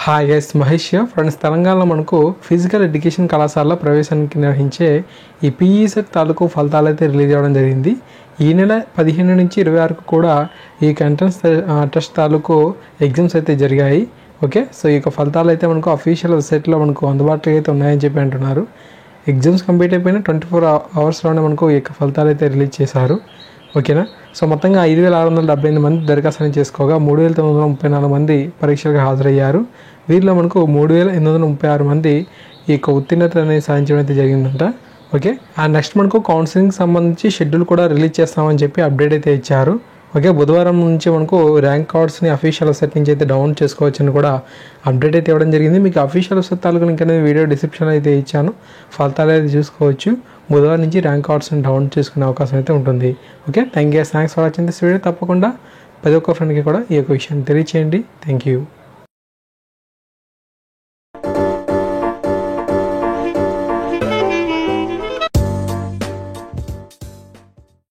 Hi guys, Mahesh friends. తెలంగాణలో మనకు physical education కళాశాలలో ప్రవేశానికి నిర్వహించే ఈ పీఈసెట్ తాలూకు ఫలితాలు అయితే రిలీజ్ అవ్వడం జరిగింది. ఈ నెల 15 నుంచి 26 కూడా ఈ ఎంట్రన్స్ టెస్ట్ తాలూకు ఎగ్జామ్స్ అయితే జరిగాయి. ఓకే, సో ఈ యొక్క ఫలితాలు అయితే మనకు అఫీషియల్ వెబ్సైట్లో మనకు అందుబాటులో అయితే ఉన్నాయని చెప్పి అంటున్నారు. ఎగ్జామ్స్ కంప్లీట్ అయిపోయిన 24 అవర్స్లోనే మనకు ఈ యొక్క ఫలితాలు అయితే రిలీజ్ చేశారు. ఓకేనా. సో మొత్తంగా 5,678 మంది దరఖాస్తుని చేసుకోగా 3,934 మంది పరీక్షలకు హాజరయ్యారు. వీరిలో మనకు 3,836 మంది ఈ యొక్క ఉత్తీర్ణత అనేది సాధించడం అయితే జరిగిందంట. ఓకే, అండ్ నెక్స్ట్ మనకు కౌన్సిలింగ్ సంబంధించి షెడ్యూల్ కూడా రిలీజ్ చేస్తామని చెప్పి అప్డేట్ అయితే ఇచ్చారు. ఓకే, బుధవారం నుంచి మనకు ర్యాంక్ కార్డ్స్ని అఫీషియల్ వెబ్సైట్ నుంచి అయితే డౌన్లోడ్ చేసుకోవచ్చని కూడా అప్డేట్ అయితే ఇవ్వడం జరిగింది. మీకు అఫీషియల్ వెబ్సైట్ తాలూకు లింక్ అనేది వీడియో డిస్క్రిప్షన్ అయితే ఇచ్చాను. ఫలితాలు అయితే చూసుకోవచ్చు. బుధవారం నుంచి ర్యాంక్ కార్డ్స్ని డౌన్లోడ్ చేసుకునే అవకాశం అయితే ఉంటుంది. Okay, thanks for watching this video. తప్పకుండా ప్రతి ఒక్క ఫ్రెండ్కి కూడా ఈ యొక్క విషయాన్ని తెలియచేయండి. Thank you.